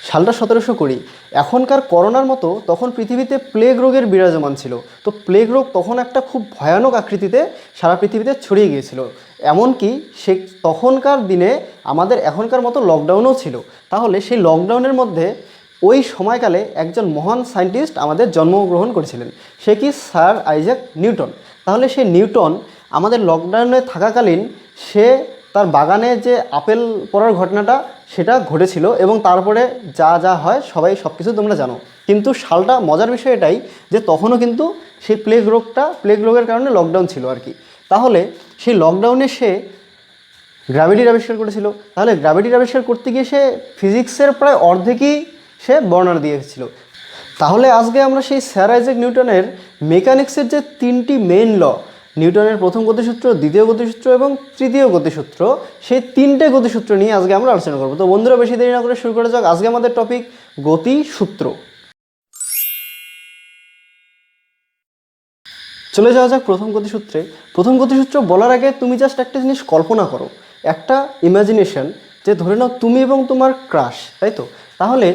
সালটা 1720। এখনকার করোনার মতো তখন পৃথিবীতে প্লেগ রোগের বিরাজমান ছিল। তো প্লেগ রোগ তখন একটা খুব ভয়ানক আকৃতিতে সারা পৃথিবীতে ছড়িয়ে গিয়েছিল। এমনকি সে তখনকার দিনে আমাদের এখনকার মতো লকডাউনও ছিল। তাহলে সেই লকডাউনের মধ্যে ওই সময়কালে একজন মহান সায়েন্টিস্ট আমাদের জন্মগ্রহণ করেছিলেন। সে কি? Sir Isaac Newton. তাহলে সেই নিউটন আমাদের লকডাউনে থাকাকালীন সে তার বাগানে যে আপেল পড়ার ঘটনাটা সেটা ঘটেছিল, এবং তারপরে যা যা হয় সবাই সব কিছু তোমরা জানো। কিন্তু সালটা মজার বিষয় এটাই যে তখনও কিন্তু সেই প্লেগ রোগের কারণে লকডাউন ছিল আর কি। তাহলে সেই লকডাউনে সে গ্র্যাভিটির আবিষ্কার করেছিল। তাহলে গ্র্যাভিটির আবিষ্কার করতে গিয়ে সে ফিজিক্সের প্রায় অর্ধেকই সে বর্ণনা দিয়েছিল। তাহলে আজকে আমরা সেই স্যার আইজ্যাক নিউটনের মেকানিক্সের যে 3টি মেইন ল, নিউটনের প্রথম গতিসূত্র, দ্বিতীয় গতিসূত্র এবং তৃতীয় গতিসূত্র, সেই 3টে গতিসূত্র নিয়ে আজকে আমরা আলোচনা করব। তো বন্ধুরা, বেশি দেরি না করে শুরু করা যাক। আজকে আমাদের টপিক গতিসূত্র। চলে যাওয়া যাক প্রথম গতিসূত্রে। প্রথম গতিসূত্র বলার আগে তুমি জাস্ট একটা জিনিস কল্পনা করো, একটা ইমাজিনেশন, যে ধরে নাও তুমি এবং তোমার ক্রাশ, তাই তো? তাহলে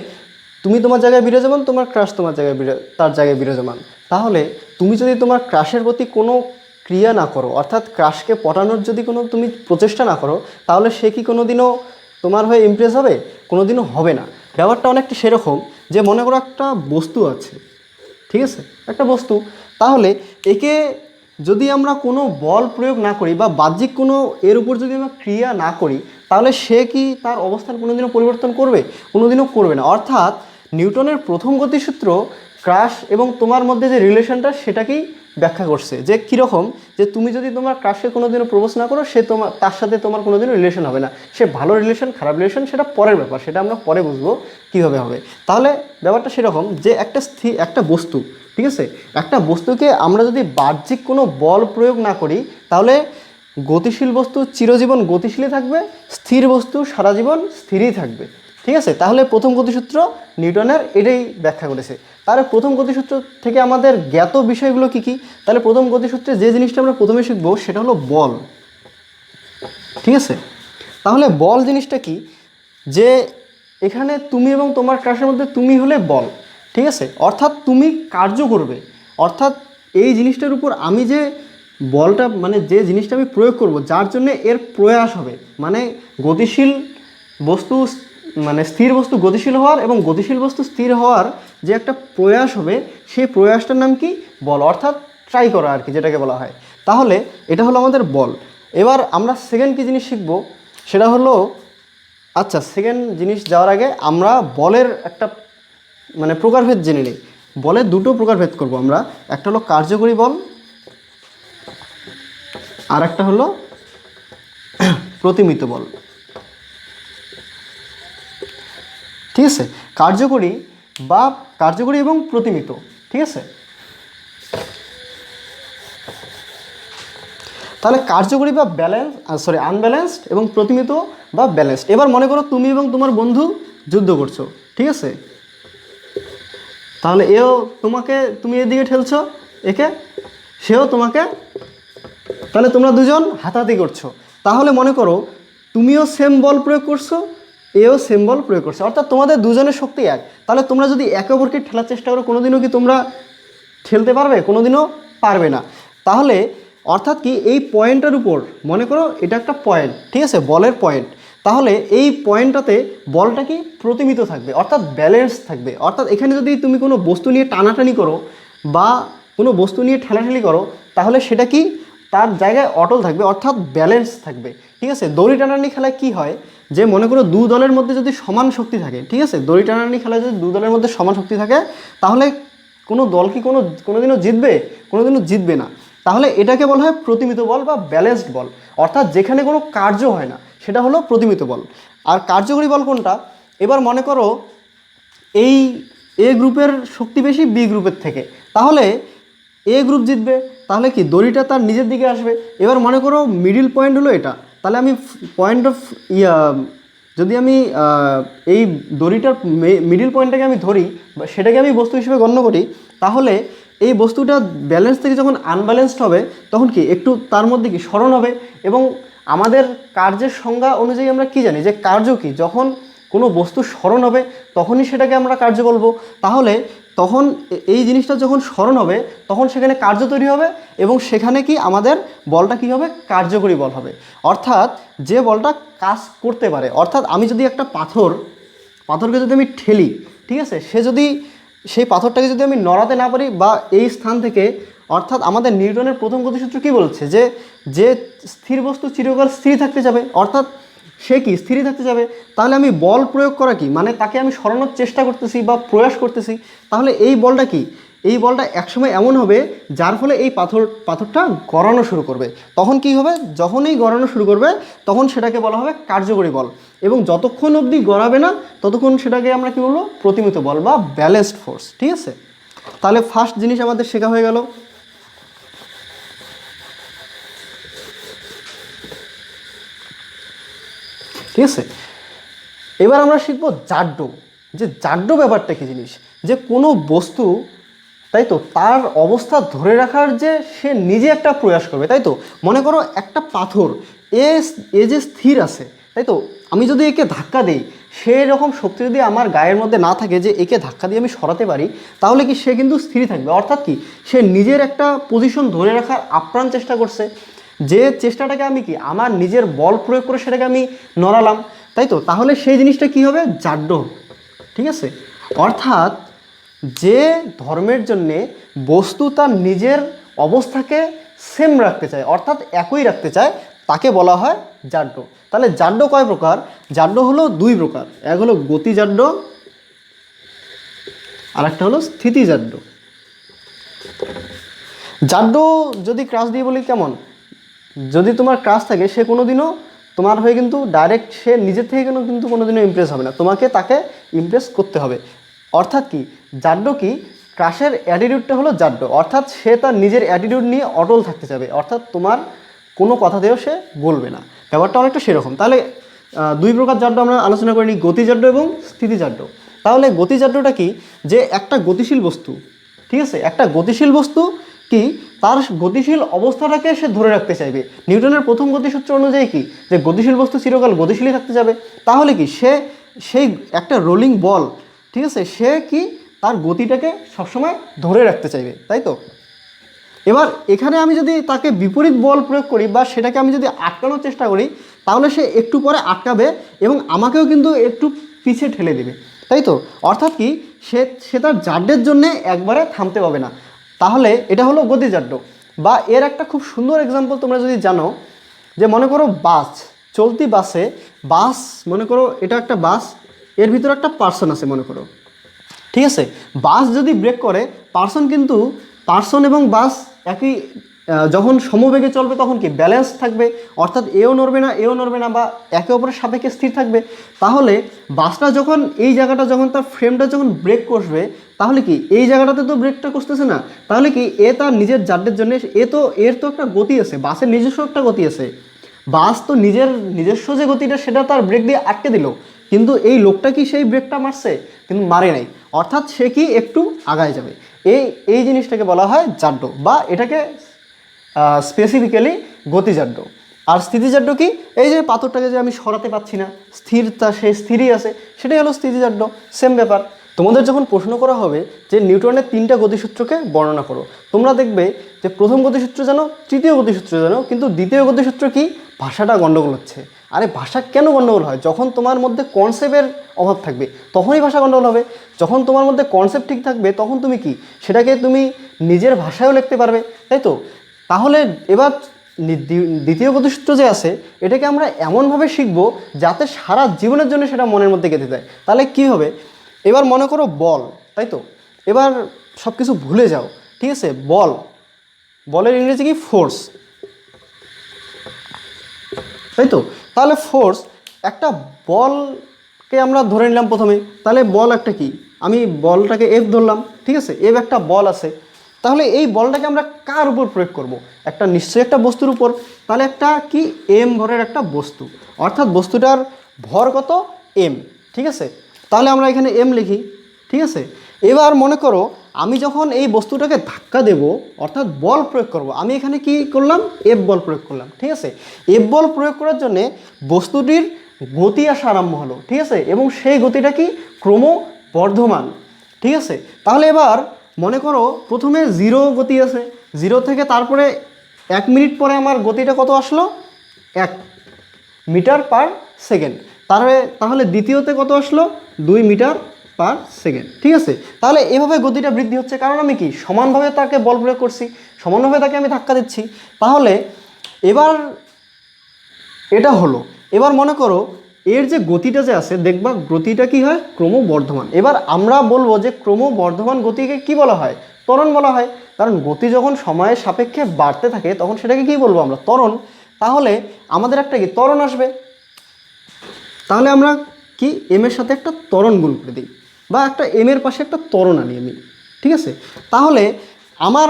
তুমি তোমার জায়গায় বিরাজমান, তোমার ক্রাশ তোমার জায়গায় তার জায়গায় বিরাজমান। তাহলে তুমি যদি তোমার ক্রাশের প্রতি কোনো ক্রিয়া না করো, অর্থাৎ ক্রাশকে পটানোর যদি কোনো তুমি প্রচেষ্টা না করো, তাহলে সে কি কোনো দিনও তোমার হয়ে ইমপ্রেস হবে? কোনো দিনও হবে না। ব্যাপারটা অনেকটা সেরকম যে মনে করো একটা বস্তু আছে, ঠিক আছে? একটা বস্তু। তাহলে একে যদি আমরা কোনো বল প্রয়োগ না করি বা বাহ্যিক কোনো এর উপর যদি আমরা ক্রিয়া না করি, তাহলে সে কি তার অবস্থান কোনোদিনও পরিবর্তন করবে? কোনোদিনও করবে না। অর্থাৎ নিউটনের প্রথম গতিসূত্র ক্রাশ এবং তোমার মধ্যে যে রিলেশনটা সেটাকেই ব্যাখ্যা করছে, যে কীরকম, যে তুমি যদি তোমার ক্রাশকে কোনোদিনও প্রপোজ না করো, সে তার সাথে তোমার কোনোদিনও রিলেশন হবে না। সে ভালো রিলেশন খারাপ রিলেশন সেটা পরের ব্যাপার, সেটা আমরা পরে বুঝবো কীভাবে হবে। তাহলে ব্যাপারটা সেরকম যে একটা বস্তু, ঠিক আছে, একটা বস্তুকে আমরা যদি বাহ্যিক কোনো বল প্রয়োগ না করি, তাহলে গতিশীল বস্তু চিরজীবন গতিশীলই থাকবে, স্থির বস্তু সারা জীবন স্থিরই থাকবে, ঠিক আছে? তাহলে প্রথম গতিসূত্র নিউটনের এটাই ব্যাখ্যা করেছে। তাহলে প্রথম গতিসূত্র থেকে আমাদের জ্ঞাত বিষয়গুলো কী কী? তাহলে প্রথম গতিসূত্রে যে জিনিসটা আমরা প্রথমে শিখবো সেটা হলো বল, ঠিক আছে? তাহলে বল জিনিসটা কি? যে এখানে তুমি এবং তোমার ক্রাশের মধ্যে তুমি হলে বল, ঠিক আছে? অর্থাৎ তুমি কার্য করবে, অর্থাৎ এই জিনিসটার উপর আমি যে বলটা, মানে যে জিনিসটা আমি প্রয়োগ করব, যার জন্য এর প্রয়াস হবে, মানে গতিশীল বস্তু, মানে স্থির বস্তু গতিশীল হওয়ার এবং গতিশীল বস্তু স্থির হওয়ার যে একটা প্রয়াস হবে, সেই প্রয়াসটার নাম কি? বল, অর্থাৎ ট্রাই করা আর কি, যেটাকে বলা হয়। তাহলে এটা হলো আমাদের বল। এবার আমরা সেকেন্ড কী জিনিস শিখবো সেটা হলো, আচ্ছা সেকেন্ড জিনিস যাওয়ার আগে আমরা বলের একটা মানে প্রকারভেদ জেনে নিই। বলের দুটো প্রকারভেদ করব আমরা, একটা হলো কার্যকরী বল, আর একটা হলো প্রতিমিত বল, ঠিক আছে? কার্যকরী এবং প্রতিমিত, ঠিক আছে? তাহলে কার্যকরী বা আনব্যালেন্সড এবং প্রতিমিত বা ব্যালেন্সড। এবার মনে করো তুমি এবং তোমার বন্ধু যুদ্ধ করছো, ঠিক আছে? তাহলে তুমি এদিকে ঠেলছো একে, সেও তোমাকে, তাহলে তোমরা দুজন হাতাহাতি করছো। তাহলে মনে করো তুমিও সেম বল প্রয়োগ করছো, এও সেম বল প্রয়োগ করছে, অর্থাৎ তোমাদের দুজনের শক্তি এক। তাহলে তোমরা যদি একে অপরকে ঠেলার চেষ্টা করো, কোনোদিনও কি তোমরা ঠেলতে পারবে? কোনোদিনও পারবে না। তাহলে অর্থাৎ কি, এই পয়েন্টের উপর মনে করো এটা একটা পয়েন্ট, ঠিক আছে, বলের পয়েন্ট। তাহলে এই পয়েন্টটাতে বলটা কি? প্রতিমিত থাকবে, অর্থাৎ ব্যালেন্স থাকবে। অর্থাৎ এখানে যদি তুমি কোনো বস্তু নিয়ে টানাটানি করো বা কোনো বস্তু নিয়ে ঠেলাঠেলি করো, তাহলে সেটা কি? তার জায়গায় অটল থাকবে, অর্থাৎ ব্যালেন্স থাকবে, ঠিক আছে? দড়ি টানাটানি খেলায় কি হয়, যে মনে করো দু দলের মধ্যে যদি সমান শক্তি থাকে, ঠিক আছে, দড়ি টানাটানি খেলায় যদি দু দলের মধ্যে সমান শক্তি থাকে, তাহলে কোনো দল কি কোনোদিনও জিতবে? কোনোদিনও জিতবে না। তাহলে এটাকে বলা হয় প্রতিমিত বল বা ব্যালেন্সড বল, অর্থাৎ যেখানে কোনো কার্য হয় না, সেটা হলো প্রতিমিত বল। আর কার্যকরী বল কোনটা? এবার মনে করো এই এ গ্রুপের শক্তি বেশি বি গ্রুপের থেকে, তাহলে এ গ্রুপ জিতবে। তাহলে কি? দড়িটা তার নিজের দিকে আসবে। এবার মনে করো মিডিল পয়েন্ট হলো এটা, তাহলে আমি পয়েন্ট অফ যদি আমি এই দড়িটার মিডিল পয়েন্টটাকে আমি ধরি বা সেটাকে আমি বস্তু হিসেবে গণ্য করি, তাহলে এই বস্তুটা ব্যালেন্স থেকে যখন আনব্যালেন্সড হবে, তখন কি একটু তার মধ্যে কি স্মরণ হবে। এবং আমাদের কার্যের সংজ্ঞা অনুযায়ী আমরা কি জানি যে কার্য কি? যখন কোনো বস্তু স্মরণ হবে তখনই সেটাকে আমরা কার্য বলবো। তাহলে তখন এই জিনিসটা যখন স্মরণ হবে তখন সেখানে কার্য তৈরি হবে এবং সেখানে কি আমাদের বলটা কি হবে, কার্যকরী বল হবে। অর্থাৎ যে বলটা কাজ করতে পারে, অর্থাৎ আমি যদি একটা পাথরকে যদি আমি ঠেলি, ঠিক আছে, সেই পাথরটাকে যদি আমি নড়াতে না পারি বা এই স্থান থেকে, অর্থাৎ আমাদের নিউটনের প্রথম গতিসূত্র কি বলছে যে যে স্থির বস্তু চিরকাল স্থির থাকতে যাবে, অর্থাৎ সে কি স্থিরই থাকতে যাবে। তাহলে আমি বল প্রয়োগ করা কি, মানে তাকে আমি সরানোর চেষ্টা করতেছি বা প্রয়াস করতেছি। তাহলে এই বলটা কি, এই বলটা একসময় এমন হবে যার ফলে এই পাথরটা গড়ানো শুরু করবে। তখন কি হবে, যখনই গড়ানো শুরু করবে তখন সেটাকে বলা হবে কার্যকরী বল। এবং যতক্ষণ অবধি গড়াবে না ততক্ষণ সেটাকে আমরা কি বলবো, প্রতিমিত বল বা ব্যালেন্সড ফোর্স। ঠিক আছে, তাহলে ফার্স্ট জিনিস আমাদের শেখা হয়ে গেল। ঠিক আছে, এবার আমরা শিখবো জাড্য। যে জাড্য ব্যাপারটা কি জিনিস, যে কোনো বস্তু, তাই তো, তার অবস্থা ধরে রাখার যে সে নিজে একটা প্রয়াস করবে। তাই তো, মনে করো একটা পাথর এ যে স্থির আছে, তাই তো, আমি যদি একে ধাক্কা দিই, সেই রকম শক্তি যদি আমার গায়ের মধ্যে না থাকে যে একে ধাক্কা দিয়ে আমি সরাতে পারি, তাহলে কি সে কিন্তু স্থির থাকবে। অর্থাৎ কি, সে নিজের একটা পজিশন ধরে রাখার আপ্রাণ চেষ্টা করছে। যে চেষ্টাটাকে আমি কি আমার নিজের বল প্রয়োগ করে সেটাকে আমি নড়ালাম, তাই তো, তাহলে সেই জিনিসটা কি হবে, জাড্য। ঠিক আছে, অর্থাৎ যে ধর্মের জন্যে বস্তু তার নিজের অবস্থাকে সেম রাখতে চায়, অর্থাৎ একই রাখতে চায়, তাকে বলা হয় জাড্য। তাহলে জাড্য কয় প্রকার, জাড্য হলো দুই প্রকার, এক হলো গতিজাড্য আর একটা হলো স্থিতিজাড্য। জাড্য যদি ক্রাস দিয়ে বলি কেমন, যদি তোমার ক্রাস থাকে সে কোনোদিনও তোমার হয়ে কিন্তু ডাইরেক্ট সে নিজের থেকে কিন্তু কোনোদিনও ইমপ্রেস হবে না, তোমাকে তাকে ইমপ্রেস করতে হবে। অর্থাৎ কি, জাড্য কি, ক্রাশের অ্যাটিটিউডটা হলো জাড্য, অর্থাৎ সে তার নিজের অ্যাটিটিউড নিয়ে অটল থাকতে চাবে, অর্থাৎ তোমার কোনো কথাতেও সে বলবে না। ব্যাপারটা অনেকটা সেরকম। তাহলে দুই প্রকার জাড্য আমরা আলোচনা করিনি, গতিজাড্য এবং স্থিতিজাড্য। তাহলে গতিজাড্যটা কি, যে একটা গতিশীল বস্তু, ঠিক আছে, একটা গতিশীল বস্তু কি, তার গতিশীল অবস্থাটাকে সে ধরে রাখতে চাইবে। নিউটনের প্রথম গতিসূত্র অনুযায়ী কি, যে গতিশীল বস্তু চিরকাল গতিশীলই থাকতে যাবে। তাহলে কি, সেই একটা রোলিং বল, ঠিক আছে, সে কি তার গতিটাকে সবসময় ধরে রাখতে চাইবে, তাই তো। এবার এখানে আমি যদি তাকে বিপরীত বল প্রয়োগ করি বা সেটাকে আমি যদি আটকানোর চেষ্টা করি, তাহলে সে একটু পরে আটকাবে এবং আমাকেও কিন্তু একটু পিছিয়ে ঠেলে দেবে, তাই তো। অর্থাৎ কি, সে তার জাড্যের জন্যে একবারে থামতে পাবে না। তাহলে এটা হলো গতিজাড্য। বা এর একটা খুব সুন্দর এক্সাম্পল তোমরা যদি জানো, যে মনে করো বাস, চলতি বাস মনে করো এটা একটা বাস, এর ভিতরে একটা পার্সন আছে মনে করো, ঠিক আছে। বাস যদি ব্রেক করে, পার্সন এবং বাস একই যখন সমবেগে চলবে তখন কি ব্যালেন্স থাকবে, অর্থাৎ এও নড়বে না বা একে অপরের সাপেক্ষে স্থির থাকবে। তাহলে বাসটা যখন এই জায়গাটা, যখন তার ফ্রেমটা যখন ব্রেক কষবে, তাহলে কি এই জায়গাটাতে তো ব্রেকটা কষতেছে না, তাহলে কি এ তার নিজের জাড্যের জন্য এর তো একটা গতি আছে, বাসের নিজস্ব একটা গতি আছে, বাস তো নিজস্ব যে গতিটা সেটা তার ব্রেক দিয়ে আটকে দিল, কিন্তু এই লোকটা কি সেই ব্রেকটা মারছে, কিন্তু মারে নাই, অর্থাৎ সে কি একটু আগায় যাবে। এই জিনিসটাকে বলা হয় জাড্য, বা এটাকে স্পেসিফিক্যালি গতিজাড্য। আর স্থিতিজাড্য কি, এই যে পাথরটাকে যে আমি সরাতে পারছি না, স্থিরতা সে স্থিরই আছে, সেটাই হলো স্থিতিজাড্য। সেম ব্যাপার। তোমাদের যখন প্রশ্ন করা হবে যে নিউটনের তিনটা গতিসূত্রকে বর্ণনা করো, তোমরা দেখবে যে প্রথম গতিসূত্র জানো, তৃতীয় গতিসূত্র জানো, কিন্তু দ্বিতীয় গতিসূত্র কি, ভাষাটা গণ্ডগোল হচ্ছে। আরে ভাষা কেন গণ্ডগোল হয়, যখন তোমার মধ্যে কনসেপ্টের অভাব থাকবে তখনই ভাষা গণ্ডগোল হবে। যখন তোমার মধ্যে কনসেপ্ট ঠিক থাকবে তখন তুমি কি সেটাকে তুমি নিজের ভাষায়ও লিখতে পারবে, তাই তো। তাহলে এবার দ্বিতীয় গতিসূত্র যে আছে এটাকে আমরা এমনভাবে শিখব যাতে সারা জীবনের জন্য সেটা মনের মধ্যে গেঁথে যায়। তাহলে কি হবে, এবার মনে করো বল, তাই তো, এবার সব কিছু ভুলে যাও, ঠিক আছে। বলের ইংরেজি কি, ফোর্স, তাই তো। তাহলে ফোর্স, একটা বলকে আমরা ধরে নিলাম প্রথমে, তাহলে বল একটা কি, আমি বলটাকে এফ ধরলাম, ঠিক আছে, এফ একটা বল আছে। তাহলে এই বলটাকে আমরা কার উপর প্রয়োগ করব, একটা নিশ্চয়ই একটা বস্তুর উপর। তাহলে একটা কি, এম ভরের একটা বস্তু, অর্থাৎ বস্তুটার ভর কত, এম, ঠিক আছে। তাহলে আমরা এখানে এম লিখি, ঠিক আছে। এবার মনে করো আমি যখন এই বস্তুটাকে ধাক্কা দেব, অর্থাৎ বল প্রয়োগ করব, আমি এখানে কি করলাম, এফ বল প্রয়োগ করলাম, ঠিক আছে। এফ বল প্রয়োগ করার জন্যে বস্তুটির গতি আসা আরম্ভ হলো, ঠিক আছে, এবং সেই গতিটা কি ক্রমবর্ধমান, ঠিক আছে। তাহলে এবার মনে করো প্রথমে 0 গতি আছে, 0 থেকে তারপরে 1 মিনিট পরে আমার গতিটা কত আসলো, 1 মিটার পার সেকেন্ড। তাহলে দ্বিতীয়তে কত আসলো, 2 মিটার পার সেকেন্ড, ঠিক আছে। তাহলে এভাবে গতিটা বৃদ্ধি হচ্ছে, কারণ আমি কি সমানভাবে তাকে বল প্রয়োগ করছি, সমানভাবে তাকে আমি ধাক্কা দিচ্ছি। তাহলে এবার এটা হলো, এবার মনে করো এর যে গতিটা যে আছে, দেখবা গতিটা কি হয়, ক্রমবর্ধমান। এবার আমরা বলবো যে ক্রমবর্ধমান গতিকে কি বলা হয়, ত্বরণ বলা হয়, কারণ গতি যখন সময়ের সাপেক্ষে বাড়তে থাকে তখন সেটাকে কি বলবো আমরা, ত্বরণ। তাহলে আমাদের একটা কি ত্বরণ আসবে, তাহলে আমরা কি এম এর সাথে একটা ত্বরণ গুণ করে দিই, বা একটা এম এর পাশে একটা ত্বরণ আনি আমি, ঠিক আছে। তাহলে আমার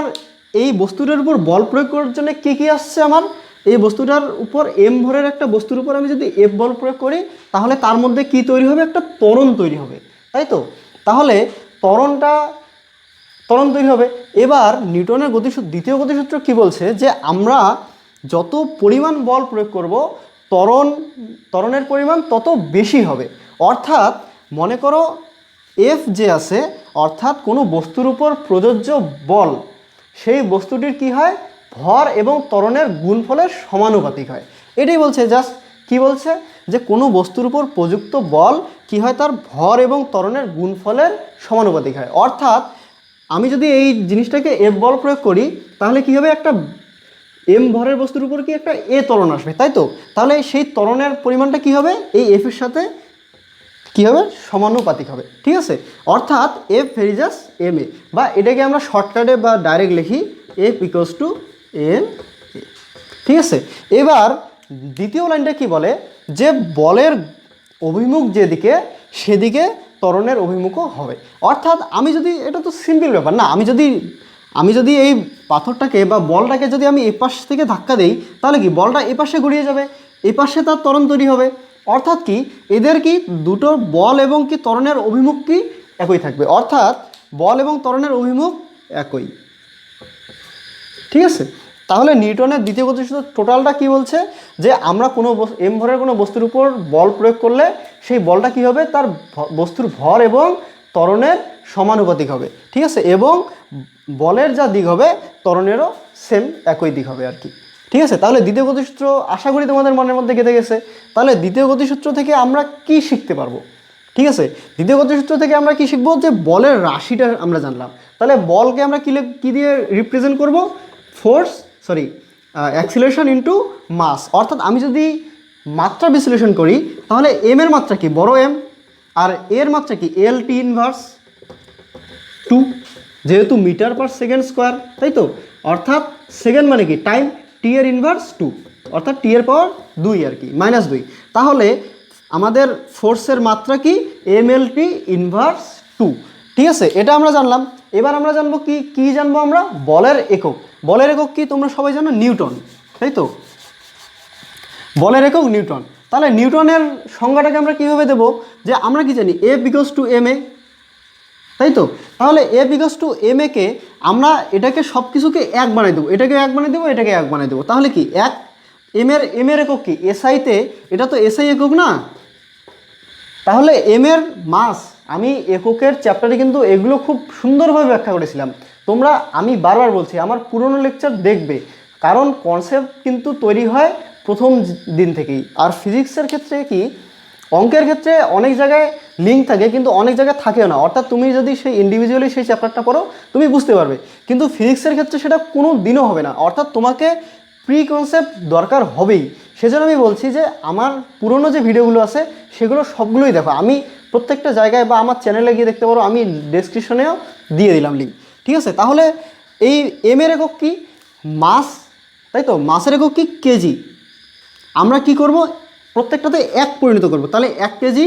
এই বস্তুটার উপর বল প্রয়োগ করার জন্য কী কী আসছে, আমার এই বস্তুটার উপর এম ভরের একটা বস্তুর উপর আমি যদি এফ বল প্রয়োগ করি, তাহলে তার মধ্যে কি তৈরি হবে, একটা ত্বরণ তৈরি হবে, তাই তো। তাহলে ত্বরণ তৈরি হবে। এবার নিউটনের দ্বিতীয় গতিসূত্র কি বলছে, যে আমরা যত পরিমাণ বল প্রয়োগ করব ত্বরণের পরিমাণ তত বেশি হবে। অর্থাৎ মনে করো এফ যে আছে, অর্থাৎ কোনো বস্তুর উপর প্রযোজ্য বল, সেই বস্তুটির কি হয়, ভর এবং ত্বরণের গুণফলের সমানুপাতিক হয়। এটাই বলছে, জাস্ট কি বলছে, যে কোনো বস্তুর উপর প্রযুক্ত বল কি হয়, তার ভর এবং ত্বরণের গুণফলের সমানুপাতিক হয়। অর্থাৎ আমি যদি এই জিনিসটাকে এফ বল প্রয়োগ করি, তাহলে কি হবে, একটা এম ভরের বস্তুর উপর কি একটা এ ত্বরণ আসবে, তাই তো। তাহলে সেই ত্বরণের পরিমাণটা কি হবে, এই এফ এর সাথে কি হবে, সমানুপাতিক হবে, ঠিক আছে। অর্থাৎ এফ ভেরিজাস এম এ, বা এটাকে আমরা শর্টকাটে বা ডাইরেক্ট লিখি F equals to M A, ঠিক আছে। এবার দ্বিতীয় লাইনটা কি বলে, যে বলের অভিমুখ যেদিকে সেদিকে ত্বরণের অভিমুখও হবে। অর্থাৎ আমি যদি, এটা তো সিম্পল ব্যাপার না, আমি যদি এই পাথরটাকে বা বলটাকে যদি আমি এপাশ থেকে ধাক্কা দিই, তাহলে কি বলটা এপাশে ঘুরিয়ে যাবে, এপাশে তার ত্বরণ তৈরি হবে। অর্থাৎ কি এদের কি দুটো বল এবং কি ত্বরণের অভিমুখ কি একই থাকবে, অর্থাৎ বল এবং ত্বরণের অভিমুখ একই, ঠিক আছে। তাহলে নিউটনের দ্বিতীয় গতিসূত্র টোটালটা কি বলছে, যে আমরা কোনো এম ভরের কোনো বস্তুর উপর বল প্রয়োগ করলে সেই বলটা কি হবে, তার বস্তুর ভর এবং ত্বরণের সমানুপাতিক হবে, ঠিক আছে। এবং বলের যা দিক হবে ত্বরণেরও সেম একই দিক হবে আর কি, ঠিক আছে। তাহলে দ্বিতীয় গতিসূত্র আশা করি তোমাদের মনের মধ্যে গেঁথে গেছে। তাহলে দ্বিতীয় গতিসূত্র থেকে আমরা কি শিখতে পারবো, ঠিক আছে। দ্বিতীয় গতিসূত্র থেকে আমরা কি শিখবো, যে বলের রাশিটা আমরা জানলাম। তাহলে বলকে আমরা কি দিয়ে রিপ্রেজেন্ট করব, অ্যাক্সিলারেশন ইনটু মাস। অর্থাৎ আমি যদি মাত্রা বিশ্লেষণ করি, তাহলে এম এর মাত্রা কি, বড় এম, আর এর মাত্রা কি এল টি ইনভার্স 2, যেহেতু মিটার পার সেকেন্ড স্কোয়ার, তাই তো। অর্থাৎ সেকেন্ড মানে কি টাইম, টি এর ইনভার্স 2, অর্থাৎ টি এর পাওয়ার 2 আর কি, -2। তাহলে আমাদের ফোর্সের মাত্রা কি, এম এল টি ইনভার্স 2, ঠিক আছে। এটা আমরা জানলাম। এবার আমরা জানবো কি জানবো আমরা, বলের একক। বলের একক কি তোমরা সবাই জানো, নিউটন, তাই তো। বলের একক নিউটন। তাহলে নিউটনের সংজ্ঞাটাকে আমরা কীভাবে দেবো, যে আমরা কি জানি F equals to M A, তাই তো। তাহলে F equals to M A কে আমরা এটাকে সব কিছুকে 1 বানিয়ে দেবো, এটাকে 1 বানিয়ে দেবো, এটাকে 1 বানিয়ে দেবো। তাহলে কি এম এর একক কি, এসআইতে, এটা তো এসআই একক না। তাহলে এম এর মাস, আমি এককের চ্যাপ্টারে কিন্তু এগুলো খুব সুন্দরভাবে ব্যাখ্যা করেছিলাম। আমি বারবার বলছি, আমার পুরনো লেকচার দেখবে, কারণ কনসেপ্ট কিন্তু তৈরি হয় প্রথম দিন থেকেই। আর ফিজিক্সের ক্ষেত্রে কি, অঙ্কের ক্ষেত্রে অনেক জায়গায় লিঙ্ক থাকে, কিন্তু অনেক জায়গায় থাকেও না। অর্থাৎ তুমি যদি সেই ইন্ডিভিজুয়ালি সেই চ্যাপ্টারটা পড়ো, তুমি বুঝতে পারবে, কিন্তু ফিজিক্সের ক্ষেত্রে সেটা কোনো দিনও হবে না। অর্থাৎ তোমাকে প্রি কনসেপ্ট দরকার হবেই। সেজন্য আমি বলছি যে আমার পুরনো যে ভিডিওগুলো আছে সেগুলো সবগুলোই দেখো, আমি প্রত্যেকটা জায়গায় বা আমার চ্যানেলে গিয়ে দেখতে পারো, আমি ডেসক্রিপশনেও দিয়ে দিলাম লিঙ্ক, ঠিক আছে। তাহলে এই এম এর একক কি, মাস, তাই তো। মাসের একক কি, কেজি। আমরা কি করব, প্রত্যেকটাতে 1 পরিণত করব। তাহলে 1 কেজি,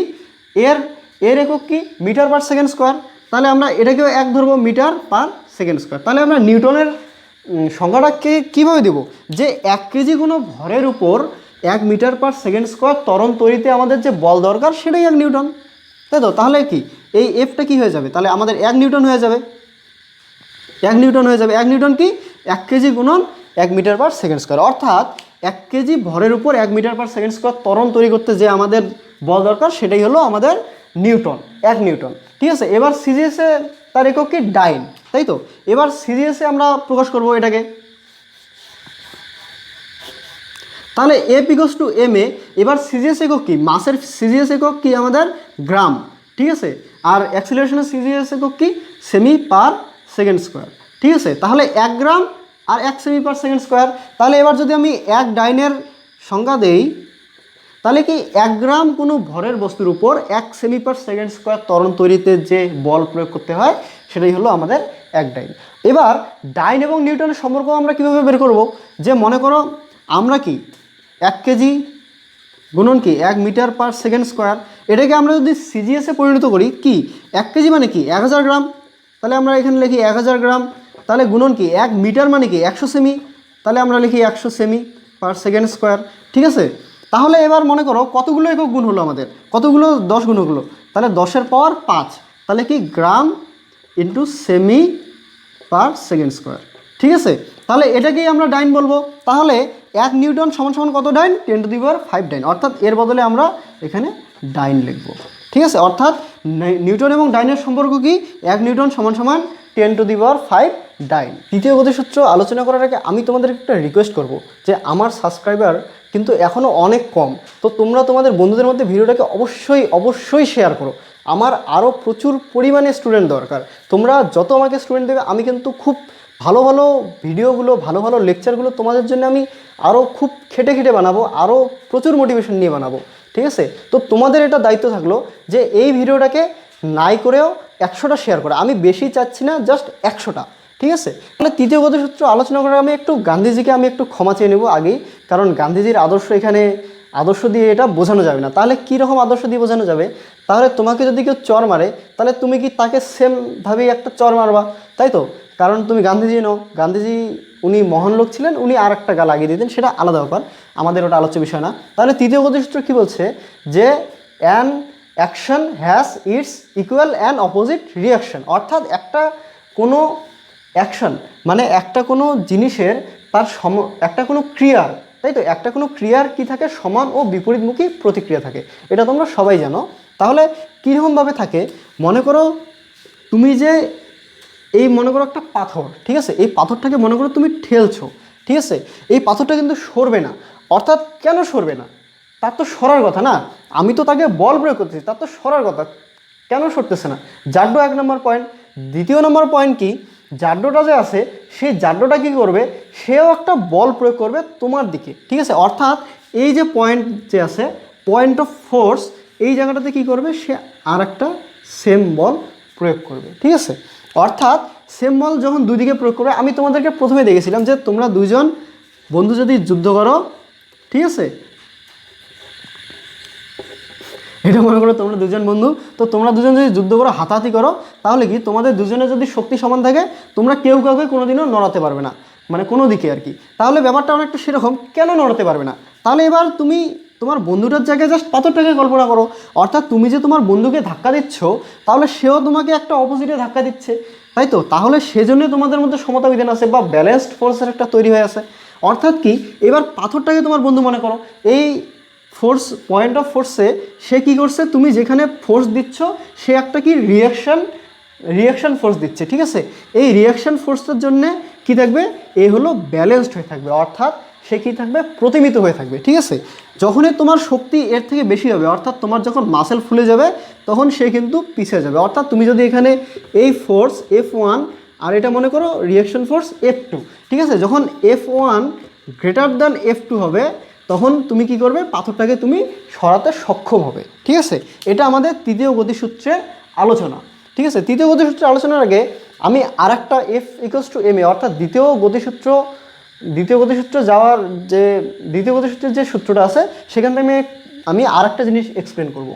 এর একক কি, মিটার পার সেকেন্ড স্কোয়ার। তাহলে আমরা এটাকেও 1 ধরবো, মিটার পার সেকেন্ড স্কোয়ার। তাহলে আমরা নিউটনের সংখ্যাটাকে কীভাবে দেবো, যে 1 কেজি কোনো ভরের উপর 1 মিটার পার সেকেন্ড স্কোয়ার ত্বরণ তৈরিতে আমাদের যে বল দরকার সেটাই 1 নিউটন, তাই তো। তাহলে কি এই এফটা কি হয়ে যাবে, তাহলে আমাদের 1 নিউটন হয়ে যাবে, 1 নিউটন হয়ে যাবে। 1 নিউটন কি, 1 কেজি গুণন 1 মিটার পার সেকেন্ড স্কোয়ার। অর্থাৎ 1 কেজি ভরের উপর 1 মিটার পার সেকেন্ড স্কোয়ার ত্বরণ তৈরি করতে যে আমাদের বল দরকার সেটাই হলো আমাদের নিউটন, 1 নিউটন। ঠিক আছে, এবার সিজিএসে তার একক কি ডাইন, তাই তো। এবার সিজিএসে আমরা প্রকাশ করব এটাকে, তাহলে F equals to M A. এবার সিজিএস একক কি, মাসের সিজিএস একক কি আমাদের গ্রাম, ঠিক আছে। আর অ্যাক্সিলারেশনের সিজিএস একক কি সেমি পার সেকেন্ড স্কোয়ার, ঠিক আছে। তাহলে 1 গ্রাম আর 1 সেমি পার সেকেন্ড স্কোয়ার। তাহলে এবার যদি আমি 1 ডাইনের সংজ্ঞা দেই, তাহলে কি 1 গ্রাম কোনো ভরের বস্তুর উপর 1 সেমি পার সেকেন্ড স্কোয়ার ত্বরণ তৈরিতে যে বল প্রয়োগ করতে হয় সেটাই হলো আমাদের 1 ডাইন। এবার ডাইন এবং নিউটনের সম্পর্ক আমরা কীভাবে বের করব, যে মনে করো আমরা কি 1 কেজি গুণন কি 1 মিটার পার সেকেন্ড স্কোয়ার, এটাকে আমরা যদি সিজিএসে পরিণত করি, কি 1 কেজি মানে কি 1000 গ্রাম, তাহলে আমরা এখানে লিখি 1000 গ্রাম। তাহলে গুণন কি 1 মিটার মানে কি 100 সেমি, তাহলে আমরা লিখি 100 সেমি পার সেকেন্ড স্কোয়ার, ঠিক আছে। তাহলে এবার মনে করো কতগুলো একক গুণ হলো আমাদের, কতগুলো 10 গুণ হলো, তাহলে 10-এর পাওয়ার 5, তাহলে কি gram into cm per second square, ঠিক আছে। তাহলে এটাকেই আমরা ডাইন বলবো। তাহলে 1 নিউটন সমান সমান কত ডাইন, 10⁵ ডাইন, অর্থাৎ এর বদলে আমরা এখানে ডাইন লিখব, ঠিক আছে। অর্থাৎ নিউটন এবং ডাইনের সম্পর্ক কি, 1 নিউটন সমান সমান 10⁵ ডাইন। তৃতীয় গতিসূত্র আলোচনা করার আগে আমি তোমাদের একটা রিকোয়েস্ট করব, যে আমার সাবস্ক্রাইবার কিন্তু এখনও অনেক কম, তো তোমরা তোমাদের বন্ধুদের মধ্যে ভিডিওটাকে অবশ্যই শেয়ার করো। আমার আরও প্রচুর পরিমাণে স্টুডেন্ট দরকার। তোমরা যত আমাকে স্টুডেন্ট দেবে আমি কিন্তু খুব ভালো ভালো ভিডিওগুলো, ভালো ভালো লেকচারগুলো তোমাদের জন্য আমি আরও খুব খেটে বানাবো, আরও প্রচুর মোটিভেশন নিয়ে বানাবো, ঠিক আছে। তো তোমাদের এটা দায়িত্ব থাকলো যে এই ভিডিওটাকে নাই করেও 100টা শেয়ার করা। আমি বেশি চাচ্ছি না, জাস্ট 100টা, ঠিক আছে। তাহলে তৃতীয় গতিসূত্র আলোচনা করার আমি একটু গান্ধীজিকে আমি একটু ক্ষমা চেয়ে নেব আগেই, কারণ গান্ধীজির আদর্শ এখানে আদর্শ দিয়ে এটা বোঝানো যাবে না। তাহলে কীরকম আদর্শ দিয়ে বোঝানো যাবে, তাহলে তোমাকে যদি কেউ চর মারে তাহলে তুমি কি তাকে সেমভাবেই একটা চর মারবা, তাই তো। কারণ তুমি গান্ধীজি নও, গান্ধীজি উনি মহান লোক ছিলেন, উনি আর একটা গা লাগিয়ে দিতেন, সেটা আলাদা ব্যাপার, আমাদের ওটা আলোচ্য বিষয় না। তাহলে তৃতীয় গতিসূত্র কী বলছে, যে an action has its equal and opposite reaction, অর্থাৎ একটা কোনো অ্যাকশন মানে একটা কোনো জিনিসের তার একটা কোনো ক্রিয়ার, তাই তো, একটা কোনো ক্রিয়ার কি থাকে, সমান ও বিপরীতমুখী প্রতিক্রিয়া থাকে, এটা তোমরা সবাই জানো। তাহলে কীরকমভাবে থাকে, মনে করো তুমি যে এই মনে করো একটা পাথর, ঠিক আছে, এই পাথরটাকে মনে করো তুমি ঠেলছো, ঠিক আছে, এই পাথরটা কিন্তু সরবে না। অর্থাৎ কেন সরবে না, তার তো সরার কথা না, আমি তো তাকে বল প্রয়োগ করতেছি, তার তো সরার কথা, কেন সরতেছে না। জাড্ডো 1 নম্বর পয়েন্ট। দ্বিতীয় নম্বর পয়েন্ট কি, জাড্ডোটা যে আছে সেই জাড্ডোটা কী করবে, সেও একটা বল প্রয়োগ করবে তোমার দিকে, ঠিক আছে। অর্থাৎ এই যে পয়েন্ট যে আছে, পয়েন্ট অফ ফোর্স, এই জায়গাটাতে কী করবে, সে আর একটা সেম বল প্রয়োগ করবে, ঠিক আছে। অর্থাৎ সেম বল যখন দুই দিকে প্রয়োগ করবে, আমি তোমাদেরকে প্রথমে দেখেছিলাম যে তোমরা দুইজন বন্ধু যদি যুদ্ধ করো, ঠিক আছে, এটা মনে করো তোমরা দুজন বন্ধু, তো তোমরা দুজন যদি যুদ্ধ করো, হাতাহাতি করো, তাহলে কি তোমাদের দুজনের যদি শক্তি সমান থাকে, তোমরা কেউ কাউকে কোনোদিনও নড়াতে পারবে না, মানে কোনো দিকে আর কি। তাহলে ব্যাপারটা অনেকটা সেরকম, কেন নড়াতে পারবে না। তাহলে এবার তুমি তোমার বন্ধুটার জায়গায় জাস্ট পাথরটাকে কল্পনা করো, অর্থাৎ তুমি যে তোমার বন্ধুকে ধাক্কা দিচ্ছ, তাহলে সেও তোমাকে একটা অপোজিটে ধাক্কা দিচ্ছে, তাই তো। তাহলে সেজন্য তোমাদের মধ্যে সমতা বিধান আছে বা ব্যালেন্সড ফোর্সের একটা তৈরি হয়ে আছে। অর্থাৎ কি, এবার পাথরটাকে তোমার বন্ধু মনে করো, এই ফোর্স পয়েন্ট অফ ফোর্সে সে কী করছে, তুমি যেখানে ফোর্স দিচ্ছ সে একটা কি রিয়াকশান ফোর্স দিচ্ছে, ঠিক আছে। এই রিয়াকশান ফোর্সের জন্যে কী থাকবে, এ হলো ব্যালেন্সড হয়ে থাকবে, অর্থাৎ সে কী থাকবে, প্রতিমিত হয়ে থাকবে, ঠিক আছে। যখনই তোমার শক্তি এর থেকে বেশি হবে, অর্থাৎ তোমার যখন মাসেল ফুলে যাবে, তখন সে কিন্তু পিছিয়ে যাবে। অর্থাৎ তুমি যদি এখানে এই ফোর্স F1 আর এটা মনে করো রিয়াকশন ফোর্স F2, ঠিক আছে, যখন F1 গ্রেটার দ্যান F2 হবে, তখন তুমি কি করবে, পাথরটাকে তুমি সরাতে সক্ষম হবে, ঠিক আছে। এটা আমাদের তৃতীয় গতিসূত্রের আলোচনা, ঠিক আছে। তৃতীয় গতিসূত্রের আলোচনার আগে আমি আর একটা F ইকুয়ালস টু ma, অর্থাৎ দ্বিতীয় গতিসূত্র যাওয়ার যে দ্বিতীয় গতিসূত্রের যে সূত্রটা আছে, সেখান থেকে আমি আর একটা জিনিস এক্সপ্লেন করব।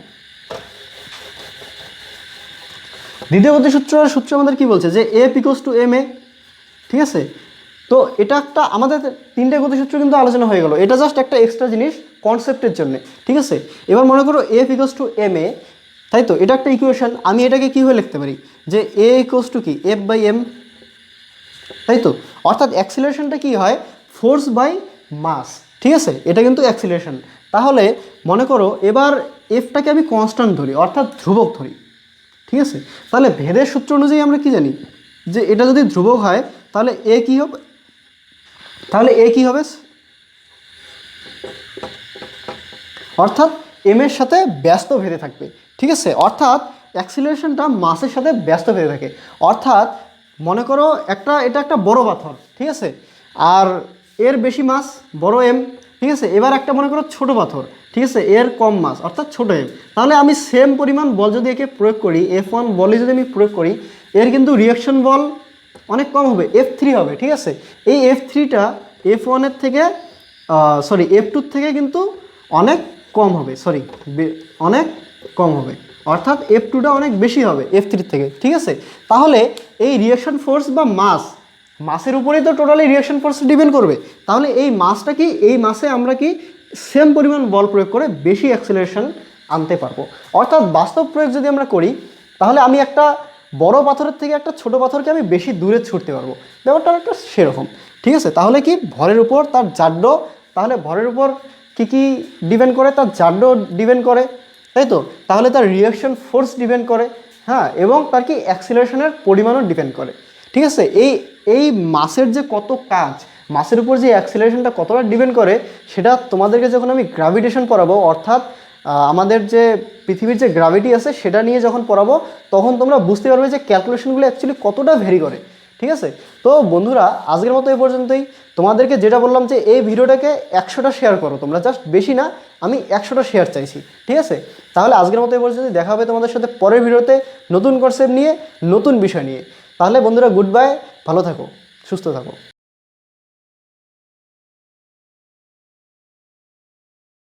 দ্বিতীয় গতিসূত্রের সূত্র আমাদের কি বলছে, যে F ইকুয়ালস টু ma, ঠিক আছে। তো এটা একটা আমাদের 3টে গতিসূত্র কিন্তু আলোচনা হয়ে গেল, এটা জাস্ট একটা এক্সট্রা জিনিস কনসেপ্টের জন্য, ঠিক আছে। এবার মনে করো F ইকুয়ালস টু ma, তাই তো, এটা একটা ইকুয়েশন। আমি এটাকে কীভাবে লিখতে পারি, যে A ইকুয়ালস টু কি F/m, তাই তো। অর্থাৎ অ্যাক্সিলারেশনটা কী হয়, ফোর্স বাই মাস, ঠিক আছে, এটা কিন্তু অ্যাক্সিলারেশন। তাহলে মনে করো এবার এফটাকে আমি কনস্ট্যান্ট ধরি, অর্থাৎ ধ্রুবক ধরি। ঠিক আছে, তাহলে ভেদের সূত্র অনুযায়ী আমরা কি জানি যে এটা যদি ধ্রুবক হয় তাহলে এ কি হবে, অর্থাৎ এম এর সাথে ব্যস্ত ভেদে থাকবে। ঠিক আছে, অর্থাৎ অ্যাক্সিলারেশনটা মাসের সাথে ব্যস্ত ভেদে থাকে। অর্থাৎ মনে করো এটা একটা বড় পাথর, ঠিক আছে, আর এর বেশি মাস বড় এম। ঠিক আছে, এবার একটা মনে করো ছোট পাথর, ঠিক আছে, এর কম মাস অর্থাৎ ছোট এম। তাহলে আমি সেম পরিমাণ বল যদি একে প্রয়োগ করি, F1 বলে যদি আমি প্রয়োগ করি, এর কিন্তু রিয়াকশন বল অনেক কম হবে, F3 হবে। ঠিক আছে, এই F3টা F1-এর থেকে F2-র থেকে কিন্তু অনেক কম হবে, অনেক কম হবে, অর্থাৎ F2টা অনেক বেশি হবে F3 থেকে। ঠিক আছে, তাহলে এই রিয়াকশন ফোর্স বা মাসের উপরেই তো টোটালি রিয়াকশন ফোর্স ডিপেন্ড করবে। তাহলে এই মাসটা কি, এই মাসে আমরা কি সেম পরিমাণ বল প্রয়োগ করে বেশি অ্যাক্সিলারেশন আনতে পারবো। অর্থাৎ বাস্তব প্রয়োগ যদি আমরা করি তাহলে আমি একটা বড় পাথরের থেকে একটা ছোট পাথরকে আমি বেশি দূরে ছুটতে পারবো, ব্যাপারটা একটা সেরকম। ঠিক আছে, তাহলে কি ভরের উপর তার জাড্য, তাহলে ভরের উপর কি ডিপেন্ড করে, তার জাড্য ডিপেন্ড করে, তাই তো। তাহলে তার রিয়াকশন ফোর্স ডিপেন্ড করে, হ্যাঁ, এবং তার কি অ্যাক্সিলারেশনের পরিমাণও ডিপেন্ড করে। ঠিক আছে, এই মাসের যে কত কাজ, মাসের উপর যে অ্যাক্সিলারেশনটা কতটা ডিপেন্ড করে, সেটা তোমাদেরকে যখন আমি গ্র্যাভিটেশন পড়াবো, অর্থাৎ আমাদের যে পৃথিবীর যে গ্র্যাভিটি আছে সেটা নিয়ে যখন পড়াবো, তখন তোমরা বুঝতে পারবে যে ক্যালকুলেশনগুলো অ্যাকচুয়ালি কতটা ভ্যারি করে। ঠিক আছে, তো বন্ধুরা আজকের মতো এই পর্যন্তই। তোমাদেরকে যেটা বললাম যে এই ভিডিওটাকে 100টা শেয়ার করো তোমরা, জাস্ট বেশি না, আমি 100টা শেয়ার চাইছি। ঠিক আছে, তাহলে আজকের মতো এই পর্যন্ত, দেখা হবে তোমাদের সাথে পরের ভিডিওতে নতুন কনসেপ্ট নিয়ে, নতুন বিষয় নিয়ে। তাহলে বন্ধুরা গুড বাই, ভালো থাকো, সুস্থ থাকো।